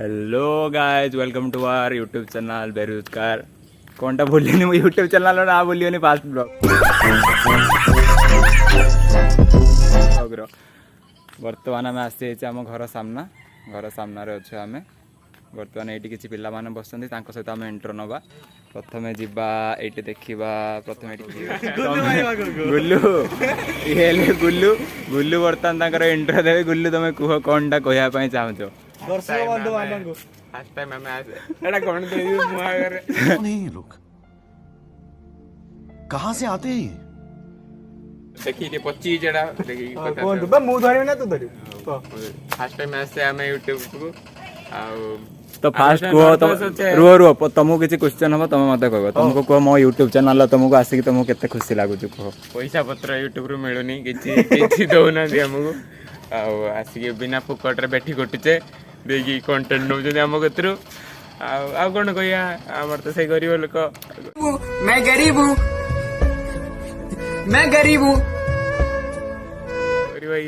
Hello guys welcome to our YouTube channel बेरोजगार कौनटा बोलिए मो यूट्यूब चैनल ना बोलिए फास्ट ब्लॉग बर्तमान आम आसी आम घर सामना अच्छे आम बर्तमान ये किसी पिला माने बसंती सहित आम एंटर नवा प्रथमे जीवा ये देखा प्रथम गुल्लू ये गुल्लू गुल्लू बर्तमान एंटर देवे गुल्लू तुम कह कौनटा कहवाई चाहो कौन है ये लोग कहाँ से आते हैं देखिए पची जड़ा देखिए कौन तू मु धरिबे ना तू धरिबे फर्स्ट टाइम आसे हमें YouTube को आउ तो फास्ट कह तुम रुह रुह तुमको किसी क्वेश्चन हम तुम मत कह तुमको कह मो यूट्यूब चैनल तुमको आसिक तुमको केते खुशी लागुच कह पैसा पत्र YouTube रू मिलुनी किछि दउना दे हमको आउ आसिक बिना फुकट रे बैठी गोटुचे देखि कंटेंट नो जने हम कतरु आउ कोन कहिया हमर तो से गरीब लोक मैं गरीब हूँ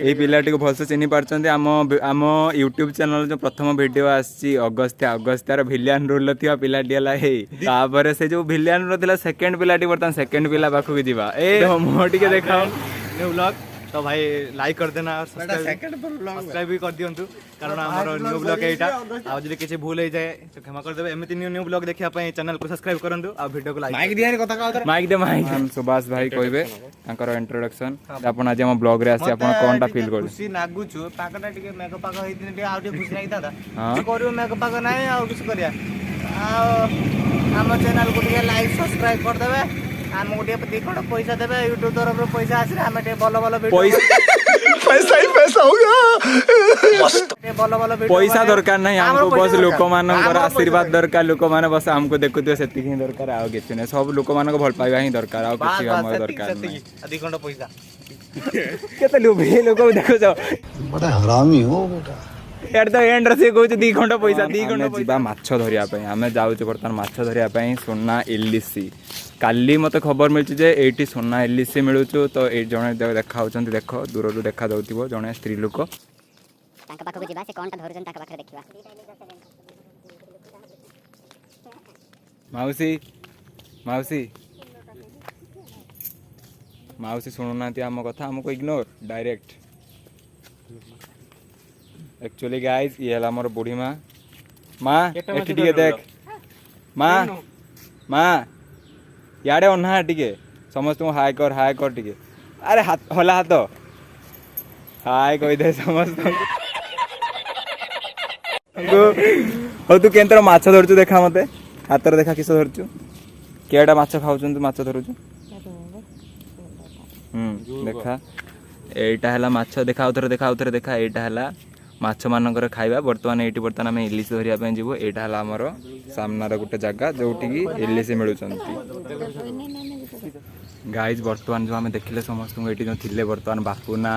ये पिलाटी को भलसे चिन्ह पार्चंते आम यूट्यूब चैनल जो प्रथम वीडियो आसी अगस्त्यार भिलियन रोल थिया पिलाटी हला हे तापर से जो भिलियन रो थिला सेकंड पिलाटी बर्तमान सेकंड पिला पाखु जीवा ए मो टिके देखाओ न्यू ब्लॉग तो भाई लाइक कर देना और सब्सक्राइब भी कर दियंतु कारण हमर न्यू ब्लॉग एटा आ जदी किछि भूल हो जाए तो क्षमा कर देबे एमिति न्यू ब्लॉग देखिया पई चैनल को सब्सक्राइब करंतु आ वीडियो को लाइक माइक दियानी कथा का माइक दे माइक हम सुभाष भाई कहबे तांकर इंट्रोडक्शन आपण आज हम ब्लॉग रे आसी आपण कोनटा फील कर खुशी नागुछु पाकटा टिके मेक पाक होइतिने टिके आ टिके खुशी लागिता हां करियो मेक पाक नाही आ किछ करिया आ हम चैनल को टिके लाइक सब्सक्राइब कर देबे हम गोटे दिखड़ पैसा देवे यूट्यूब तरफ पैसा आसे आम भल भल पैसा ही पैसा होगा भल भल पैसा दरकार नहीं हमको बस लोक मानकर आशीर्वाद दरकार लोक माने बस हमको देखुथिबे सेति ही दरकार आ किछ नै सब लोक मानको भल पाइबा ही दरकार आ किछ हम दरकार नै दिखड़ पैसा केते लोभी लोक देखो जाओ बड़ा हरामी हो बेटा एट द एंड रे से कहू 2 घंटा पैसा 2 घंटा जीवा माछ धरिया पई हमें जाउ बर्तमान माछ धरिया पई सोना इलिसी काली मत खबर मिलची जे एटी सोना इलिसी मिलुचु तो ए जणे देखा होचंती देखो दूर रू देखा जाउतिबो जणे स्त्री लोक ताका पाखो जिबा से कोनटा धरुचन ताका पाखरे देखिबा माउसी माउसी माउसी सुनुनांती आम कथा हमको इग्नोर डायरेक्ट एक्चुअली गाइस ये हला हमर बुढ़ी माँ माँ एठी टिके देख माँ माँ याडे ओन्हा टिके समस्त हाय कर टिके अरे हाथ हला हाथ हाय कहि दे समस्त हो तू केंतर माछ धरचु देखा मते हातर देखा किस धरचु केडा माछ खाउचन तू माछ धरचु देखा एटा हला माछ देखा उथरे देखा एटा हला माछ मानकर खाइबा बर्तमान ये बर्तमान आम इलिश धरिया जीवु यहाँ है आमर सामनार गोटे जगह जोटि इलिश मिलुचंती गाइज बर्तमान जो आम देखिले समस्त ये जो थिले बर्तमान बापुना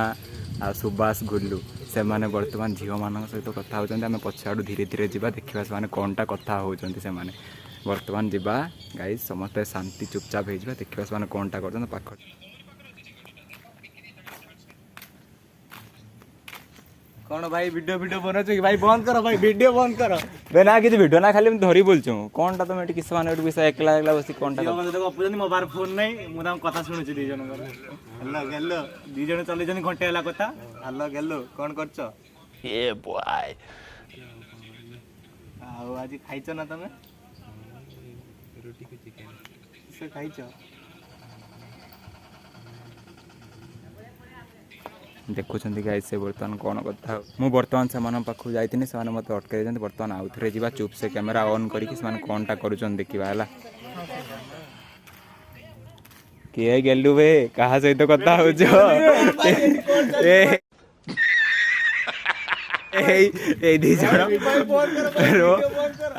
आ सुभाष गुल्लू से माने बर्तमान झील मान सहित कथा होचंती आम पछाड़ू धीरे धीरे जीवा देखा से कौनटा कथा होचंती से माने बर्तमान जीवा गाइज समस्त शांति चुपचाप हो देखा से कौनटा कर पाख कौन भाई वीडियो बनाच कि भाई बंद करो भाई वीडियो बंद करो बे ना किसी वीडियो ना खाली धरी बोलछु कोनटा तुम एटी किस माने विषय एकला एकला बसी कोनटा गपुजनी मोबाइल फोन नहीं मु ताम कथा सुनुची दी जन हेलो गेलो दी जन चले जन घंटे हला कथा हेलो गेलो कोन करछो ये बॉय आउ आज खाइछ ना तमे रोटी के चिकन से खाइछ देखुं गाइस से बर्तमान कौन कथा मु बर्तमान से पाखु जाइए से मत अटकई बर्तमान आउ थे जा चुप से कैमेरा ऑन करके कौनटा करुन देखा है किए गेलु बे कहा सहित कथा हो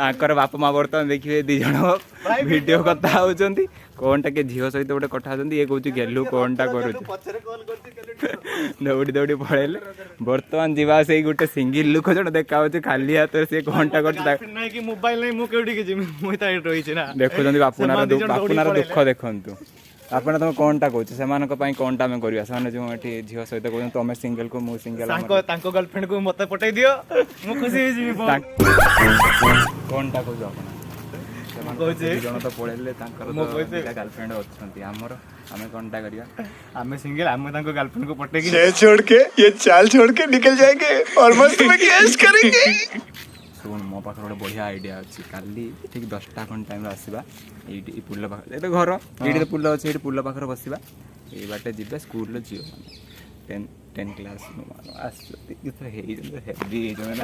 आकर बाप माँ बर्तमान देखिए दी जन वीडियो कथा होती कौनटा के झील सहित गोटे कथा ये कहूँ गेलु कौनटा कर दौड़ी दौड़ी पड़ेले बर्तमान जीवा से गोटे सिंगल लुक जन देखा खाली हाथ से घंटा कर मोबाइल नहीं मुझे देखुं बापुनार दुख देखु ଆପଣ ତମେ କଣଟା କହୁଛ ସେମାନଙ୍କ ପାଇଁ କଣଟା ଆମେ କରିବା ସେମାନେ ଯେଉଁ ଏଠି ଝିଅ ସହିତ କହୁଛନ୍ତି ତମେ ସିଙ୍ଗଲକୁ ମୁଁ ସିଙ୍ଗଲ ତାଙ୍କ ଗାର୍ଲଫ୍ରେଣ୍ଡକୁ ମତେ ପଠେଇ ଦିଅ ମୁଁ ଖୁସି ହେଇଯିବି। କଣଟା କହୁଛ ଆପଣ କହୁଛି ଦି ଜଣ ତ ପଳେଇଲେ ତାଙ୍କର ଗାର୍ଲଫ୍ରେଣ୍ଡ ଅଛନ୍ତି ଆମର ଆମେ କଣଟା କରିବା ଆମେ ସିଙ୍ଗଲ ଆମେ ତାଙ୍କ ଗାର୍ଲଫ୍ରେଣ୍ଡକୁ पटेगी ये छोड़ के ये चाल छोड़ के निकल जाएंगे और मस्त में कैश करेंगे। ଶୁଣ ମୋ ପାଖରେ ଗୋଟେ ବଢ଼ିଆ ଆଇଡ଼ିଆ ଅଛି କାଲି ଠିକ୍ 10ଟା ଖଣ୍ଡେ ଟାଇମ୍ରେ ଆସିବା ଏଇଠି ଏଇ ପୁଲ ପାଖରେ ଏଇଟା ଘର ଏଇଠି ତ ପୁଲ ଅଛି ଏଇଠି ପୁଲ ପାଖରେ ବସିବା ଏଇ ବାଟେ ଯିବେ ସ୍କୁଲର ଝିଅ ମାନେ 10 କ୍ଲାସ୍ ଆସୁଛନ୍ତି ହେଇଛନ୍ତି ହେଭି ହେଇଛନ୍ତି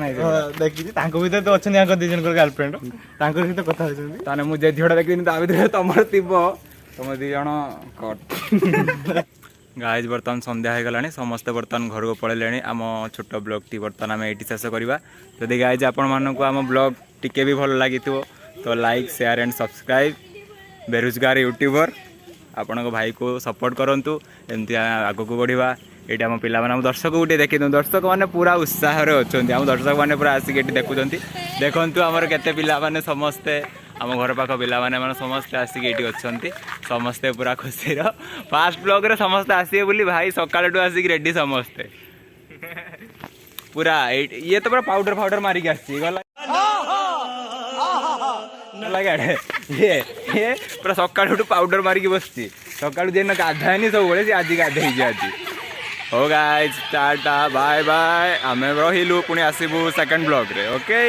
ନାଇଁ ଦେଖିଛି ତାଙ୍କ ଭିତରେ ତ ଅଛନ୍ତି ତାଙ୍କ 2 ଜଣଙ୍କର ଗାର୍ଲଫ୍ରେଣ୍ଡ ତାଙ୍କ ସହିତ କଥା ହଉଛନ୍ତି। ତାହେଲେ ମୁଁ ଯେ ଝିଅଟା ଦେଖିନି ତା ଭିତରେ ତମର ଥିବ ତମ 2 ଜଣ କଟ୍ ଗାଇଜ୍ ବର୍ତ୍ତମାନ ସନ୍ଧ୍ୟା ହେଇଗଲାଣି ସମସ୍ତେ ବର୍ତ୍ତମାନ ଘରକୁ ପଳେଇଲେଣି ଆମ ଛୋଟ ବ୍ଲଗ୍ଟି ବର୍ତ୍ତମାନ ଆମେ ଏଇଠି ଶେଷ କରିବା ଯଦି ଗାଇଜ୍ ଆପଣମାନଙ୍କୁ ଆମ ବ୍ଲଗ୍ ଟିକେ ବି ଭଲ ଲାଗିଥିବ ତ ଲାଇକ୍ ସେୟାର ଆଣ୍ଡ ସବସ୍କ୍ରାଇବ୍ ବେରୋଜଗାର ୟୁଟ୍ୟୁବର ଆପଣଙ୍କ ଭାଇକୁ ସପୋର୍ଟ କରନ୍ତୁ ଏମିତି ଆଗକୁ ବଢ଼ିବା ଏଇଠି ଆମ ପିଲାମାନେ ଆମ ଦର୍ଶକକୁ ଟିକେ ଦେଖିଦିଅନ୍ତୁ ଦର୍ଶକମାନେ ପୁରା ଉତ୍ସାହରେ ଅଛନ୍ତି ଆମ ଦର୍ଶକମାନେ ପୁରା ଆସିକି ଏଠି ଦେଖୁଛନ୍ତି ଦେଖନ୍ତୁ ଆମର କେତେ ପିଲାମାନେ ସମସ୍ତେ ଆମ ଘର ପାଖ ପିଲାମାନେ ମାନେ ସମସ୍ତେ ଆସିକି ଏଇଠି ଅଛନ୍ତି ସମସ୍ତେ ପୁରା ଖୁସିର ଫାଷ୍ଟ ବ୍ଲଗ୍ରେ ସମସ୍ତେ ଆସିବେ ବୋଲି ଭାଇ ସକାଳଠୁ ଆସିକି ରେଡ଼ି ସମସ୍ତେ ପୁରା ଏଇଠି ଇଏ ତ ପୁରା ପାଉଡର ମାରିକି ଆସିଛି ଗଲା ଇଏ ପୁରା ସକାଳଠୁ ପାଉଡର ମାରିକି ବସିଛି ସକାଳୁ ଯେ ଗାଧାଏନି ସବୁବେଳେ ସେ ଆଜି ଗାଧେଇଛି ଆଜି ହଉ ଗାଇଜ୍ ଟାଟା ବାଏ ବାଏ ଆମେ ରହିଲୁ ପୁଣି ଆସିବୁ ସେକେଣ୍ଡ ବ୍ଲଗ୍ରେ ଓକେ।